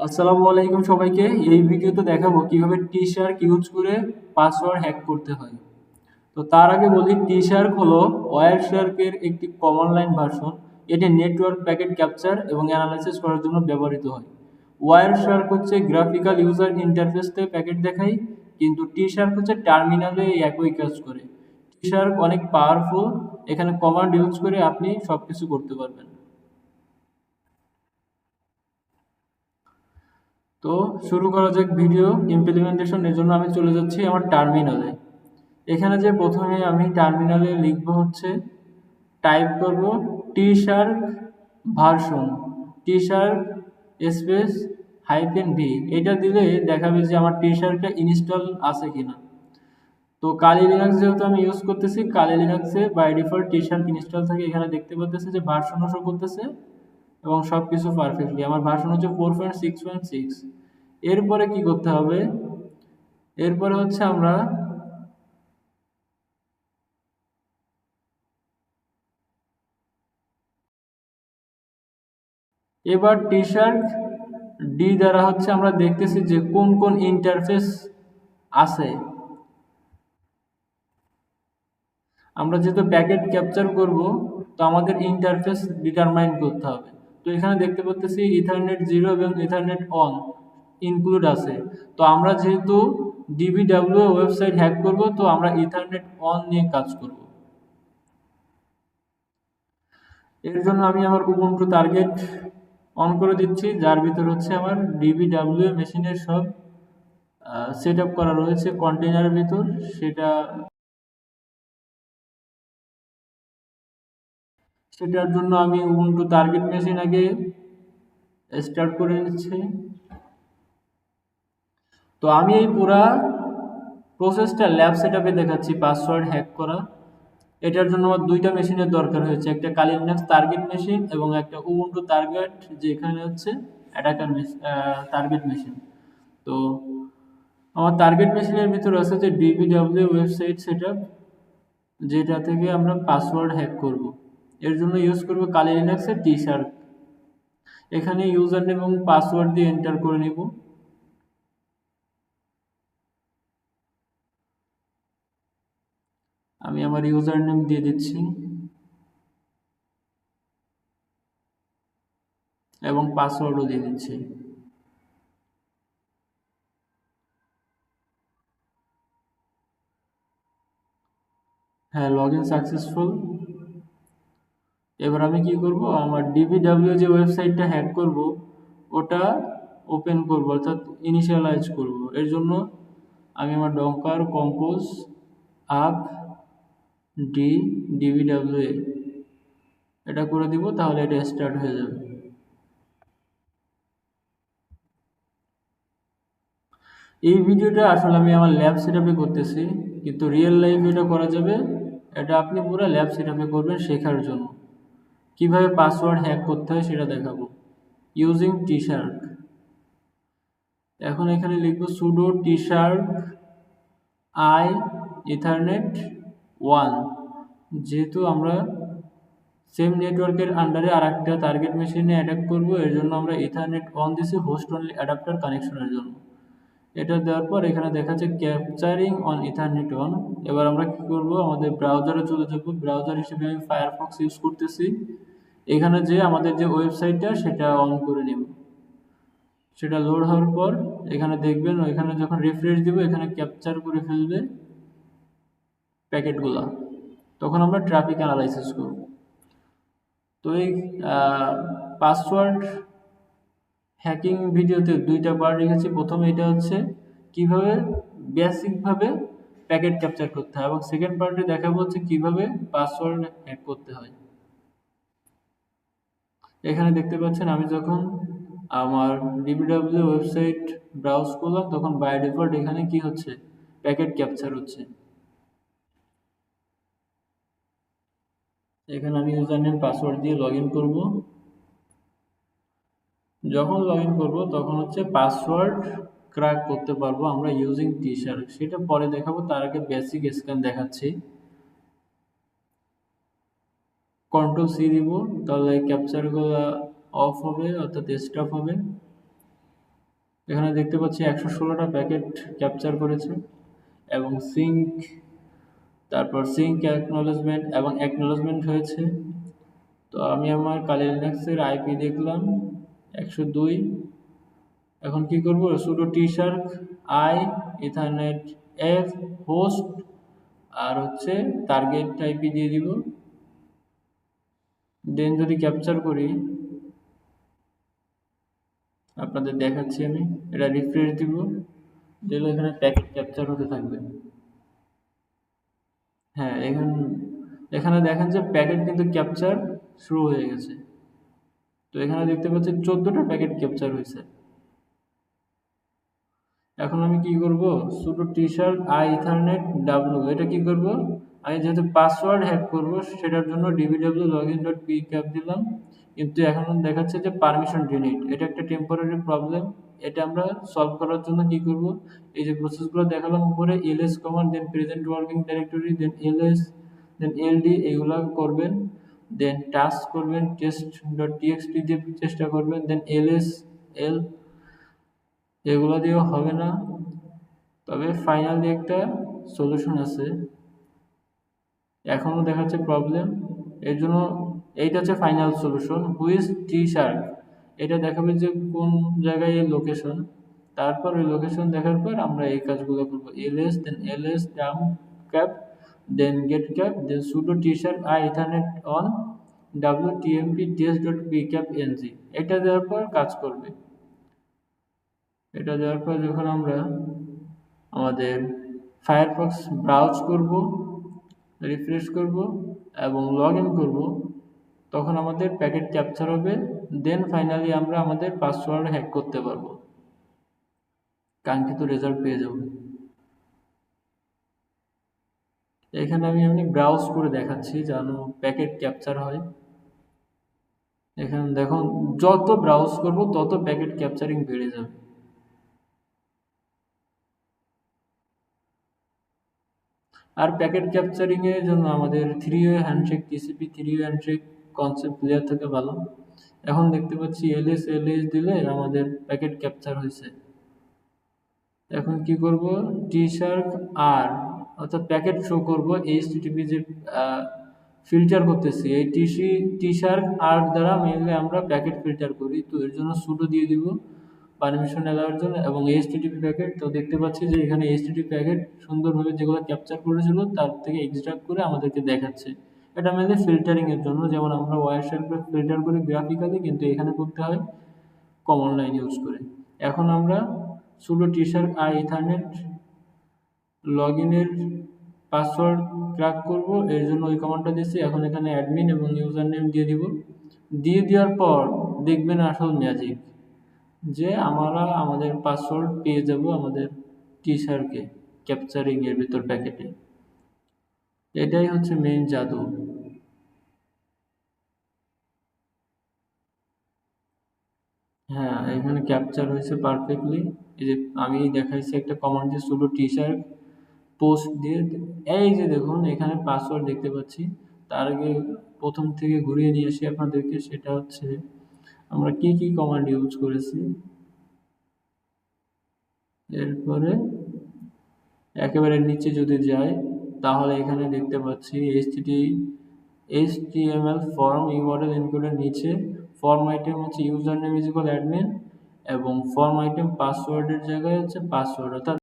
আসসালামু আলাইকুম সবাইকে। এই ভিডিওতে দেখাবো কিভাবে টি শার্ক ইউজ করে পাসওয়ার্ড হ্যাক করতে হয়। তো তার আগে বলি, টি শার্ক হলো ওয়্যার শার্কের একটি কমান্ড লাইন ভার্সন। এটি নেটওয়ার্ক প্যাকেট ক্যাপচার এবং অ্যানালাইসিস করার জন্য ব্যবহৃত হয়। ওয়্যার শার্ক হচ্ছে গ্রাফিক্যাল ইউজার ইন্টারফেসে প্যাকেট দেখায়, কিন্তু টি শার্ক হচ্ছে টার্মিনালে এই একই কাজ করে। টি শার্ক অনেক পাওয়ারফুল, এখানে কমান্ড ইউজ করে আপনি সবকিছু করতে পারবেন। তো শুরু করা যাক ভিডিও ইমপ্লিমেন্টেশন। এর জন্য আমি চলে যাচ্ছি আমার টার্মিনালে। এখানে যে প্রথমে আমি টার্মিনালে লিখব হচ্ছে, টাইপ করব টি শার্ক ভার্সন, টি শার্ক স্পেস হাইফেন ভি। এটা দিলে দেখাবে যে আমার টি শার্কটা ইনস্টল আছে কিনা। তো কালি লিনাক্স যেহেতু আমি ইউজ করতেছি, কালি লিনাক্সে by default tshark install থাকে। এখানে দেখতে পাচ্ছেন যে ভার্সনও শো করতেছে এবং সব কিছু পারফেক্টলি। আমার ভার্সন হচ্ছে 4.6.6। এরপরে কি করতে হবে, এরপরে হচ্ছে আমরা এবার টি শার্ট ডি দ্বারা হচ্ছে আমরা দেখতেছি যে কোন কোন ইন্টারফেস আছে। আমরা যেহেতু প্যাকেট ক্যাপচার করব, তো আমাদের ইন্টারফেস ডিটারমাইন করতে হবে। তো এখানে দেখতে পাচ্ছি ইথারনেট 0 এবং ইথারনেট অন ইনক্লুড আছে। তো আমরা যেহেতু ডিবিডাব্লিউ ওয়েবসাইট হ্যাক করব, তো আমরা ইথারনেট অন নিয়ে কাজ করব। এর জন্য আমি আমার উবুন্টু টার্গেট অন করে দিচ্ছি, যার ভিতর হচ্ছে আমার ডিবিডাব্লিউ মেশিনের সব সেট আপ করা রয়েছে কন্টেনারের ভিতর। সেটা সেটার জন্য আমি উবুন্টু টার্গেট মেশিন আগে স্টার্ট করে নিচ্ছি। তো আমি এই পুরা প্রসেসটা ল্যাব সেট আপে দেখাচ্ছি পাসওয়ার্ড হ্যাক করা। এটার জন্য আমার দুইটা মেশিনের দরকার হয়েছে, একটা কালি লিনাক্স টার্গেট মেশিন এবং একটা উবুন্টু টার্গেট, যেখানে হচ্ছে অ্যাটাকার টার্গেট মেশিন। তো আমার টার্গেট মেশিনের ভিতরে আছে যে ডিবিডাব্লিউ ওয়েবসাইট সেটআপ, যেটা থেকে আমরা পাসওয়ার্ড হ্যাক করব। এর জন্য ইউজ করব কালি লিনাক্সের টি শার্ক। এখানে ইউজার নেম এবং পাসওয়ার্ড দিয়ে এন্টার করে নিব। আমি আমার ইউজার নেম দিয়ে দিচ্ছি এবং পাসওয়ার্ডও দিয়ে দিচ্ছি। হ্যাঁ, লগ ইন সাকসেসফুল। এবার আমি কি করব, আমার ডিবিডাব্লিউ যে ওয়েবসাইটটা হ্যাক করব ওটা ওপেন করব, অর্থাৎ ইনিশিয়ালাইজ করব। এর জন্য আমি আমার ডকার কম্পোজ আপ ডিবিডাব্লিউ এটা করে দিব, তাহলে এটা স্টার্ট হয়ে যাবে। এই ভিডিওটা আসলে আমি আমার ল্যাব সেটআপে করতেছি, কিন্তু রিয়েল লাইফে এটা করা যাবে। এটা আপনি পুরো ল্যাব সেটআপে করবেন শেখার জন্য। কিভাবে পাসওয়ার্ড হ্যাক করতে হয় সেটা দেখাবো ইউজিং টি শার্ক। এখন এখানে লিখবো pseudo tshark I ethernet 1। যেহেতু আমরা সেম নেটওয়ার্কের আন্ডারে আর একটা টার্গেট মেশিনে অ্যাটাক করব, এর জন্য আমরা ইথারনেট অন দিছি হোস্ট অনলি অ্যাডাপ্টার কানেকশনের জন্য। এটা দেওয়ার পর এখানে দেখাচ্ছে ক্যাপচারিং অন ইথারনেট অন। এবার আমরা কি করব, আমাদের ব্রাউজারে চলে যাব। ব্রাউজার হিসেবে আমি ফায়ারফক্স ইউজ করতেছি। এখানে যে আমাদের যে ওয়েবসাইটটা সেটা অন করে নেব। সেটা লোড হওয়ার পর এখানে দেখবেন, এখানে যখন রিফ্রেশ দিব এখানে ক্যাপচার করে ফেলবে প্যাকেটগুলা। তখন আমরা ট্রাফিক অ্যানালাইসিস করব। তো এই পাসওয়ার্ড হ্যাকিং ভিডিওতে দুইটা পার্ট রেখেছি। প্রথমে এটা হচ্ছে কিভাবে বেসিকভাবে প্যাকেট ক্যাপচার করতে হয়, এবং সেকেন্ড পার্টে দেখাবো হচ্ছে কিভাবে পাসওয়ার্ড হ্যাক করতে হয়। এখানে দেখতে পাচ্ছেন আমি যখন আমার ডিবিডাব্লিউ ওয়েবসাইট ব্রাউজ করলাম, তখন বাই ডিফল্ট এখানে কি হচ্ছে, প্যাকেট ক্যাপচার হচ্ছে। এখানে আমি ইউজার নেম পাসওয়ার্ড দিয়ে লগ ইন করবো। যখন লগ ইন করবো তখন হচ্ছে পাসওয়ার্ড ক্র্যাক করতে পারবো আমরা ইউজিং টি শার্ক। সেটা পরে দেখাবো, তার আগে বেসিক স্ক্যান দেখাচ্ছি। কন্ট্রোল সি দিব, তাহলে ক্যাপচারগুলো অফ হবে, অর্থাৎ স্টপ হবে। এখানে দেখতে পাচ্ছি 116টা প্যাকেট ক্যাপচার করেছে এবং সিঙ্ক, তারপর সিঙ্ক অ্যাকনলেজমেন্ট এবং অ্যাকনলেজমেন্ট হয়েছে। তো আমি আমার কালি লিনাক্সের আইপি দেখলাম 102। এখন কি করব, sudo tshark i ethernet f host আর হচ্ছে টার্গেট আইপি দিয়ে দিব। দেন যদি ক্যাপচার করি আপনাদের দেখাচ্ছি আমি, এটা রিফ্রেশ দিব, দিলে এখানে প্যাকেট ক্যাপচার হতে থাকবে। হ্যাঁ, এখানে দেখেন যে প্যাকেট কিন্তু ক্যাপচার শুরু হয়ে গেছে। তো এখানে দেখতে পাচ্ছি 14টা প্যাকেট ক্যাপচার হয়েছে। এখন আমি কি করব, sudo tshark i ethernet W, এটা কি করব, আমি যেহেতু পাসওয়ার্ড হ্যাক করব সেটার জন্য dbw_login.pcap দিলাম, কিন্তু এখন দেখাচ্ছে যে পারমিশন ডিলিট। এটা একটা টেম্পোরারি প্রবলেম। এটা আমরা সলভ করার জন্য কি করব, এই যে প্রসেসগুলো দেখালাম উপরে, ls কমান্ড, দেন প্রেজেন্ট ওয়ার্কিং ডাইরেক্টরি, দেন ls, দেন ld, এগুলা করবেন। দেন টাস্ক করবেন, test.txt দিয়ে চেষ্টা করবেন, দেন ls l, এগুলো দিয়েও হবে না। তবে ফাইনালি একটা সলিউশন আছে, এখনো দেখাচ্ছে প্রবলেম। এর জন্য এইটা হচ্ছে final solution, which T Shark, এটা দেখাবে যে কোন জায়গায় এই লোকেশন। তারপর ওই লোকেশন দেখার পর আমরা এই কাজগুলো করবো, ls, then ls dumpcap, then get cap, then sudo tshark I ethernet on wtmp test.pcap_ng, এটা দেওয়ার পর কাজ করবে। এটা দেওয়ার পর যখন আমরা আমাদের ফায়ারফক্স ব্রাউজ করব, রিফ্রেশ করব এবং লগ ইন করবো, তখন আমাদের প্যাকেট ক্যাপচার হবে। দেন ফাইনালি আমরা আমাদের পাসওয়ার্ড হ্যাক করতে পারবো, কাঙ্ক্ষিত রেজাল্ট পেয়ে যাব। এখানে আমি ব্রাউজ করে দেখাচ্ছি যেন প্যাকেট ক্যাপচার হয়। এখানে দেখুন, যত ব্রাউজ করব তত প্যাকেট ক্যাপচারিং বেড়ে যাবে। আর প্যাকেট ক্যাপচারিং এর জন্য আমাদের 3-way handshake, TCP 3-way handshake concept clear থেকে ভালো। এখন দেখতে পাচ্ছি ls দিলে আমাদের প্যাকেট ক্যাপচার হয়েছে। এখন কি করব, টিশার্ক আর অর্থাৎ প্যাকেট শো করব, http যে ফিল্টার করতেছি, এই টিশার্ক আর দ্বারা মেইনলি আমরা প্যাকেট ফিল্টার করি। তো এর জন্য সুডো দিয়ে দিব পারমিশন এলাওয়ার জন্য এবং http প্যাকেট। তো দেখতে পাচ্ছি যে এখানে http প্যাকেট সুন্দরভাবে যেগুলো ক্যাপচার করেছিল তার থেকে এক্সট্রাক্ট করে আমাদেরকে দেখাচ্ছে। এটা মেইনলি ফিল্টারিং এর জন্য, যেমন আমরা ওয়ারশেলকে ফিল্টার করি গ্রাফিক্যালি, কিন্তু এখানে করতে হয় কমন লাইন ইউজ করে। এখন আমরা সুডো টিশার্ক আই ইথারনেট লগ ইনের পাসওয়ার্ড ক্র্যাক করব, এর জন্য ওই কমান্ডটা দিচ্ছি। এখন এখানে অ্যাডমিন এবং ইউজার নেম দিয়ে দিব। দিয়ে দেওয়ার পর দেখবেন আসল ম্যাজিক, যে আমরা আমাদের পাসওয়ার্ড পেয়ে যাব আমাদের টিশার্কে ক্যাপচারিং এর ভিতর প্যাকেটে। এটাই হচ্ছে মেইন জাদু। হ্যাঁ, এখানে ক্যাপচার হয়েছে পারফেক্টলি। এই যে আমি দেখাইছি একটা কমান্ড দিয়ে সুডো টিশার্ক পোস্ট দিয়ে, এই যে দেখুন এখানে পাসওয়ার্ড দেখতে পাচ্ছি। তার আগে প্রথম থেকে ঘুরিয়ে নিয়ে আসি আপনাদেরকে, সেটা হচ্ছে আমরা কি কি কমান্ড ইউজ করেছি। এরপরে একেবারে নিচে যদি যাই তাহলে এখানে দেখতে পাচ্ছি HTML ফর্ম ইউআরএল ইনক্লুডের নিচে ফর্ম আইটেম হচ্ছে user name is equal admin এবং ফর্ম আইটেম পাসওয়ার্ডের জায়গায় হচ্ছে পাসওয়ার্ড, অর্থাৎ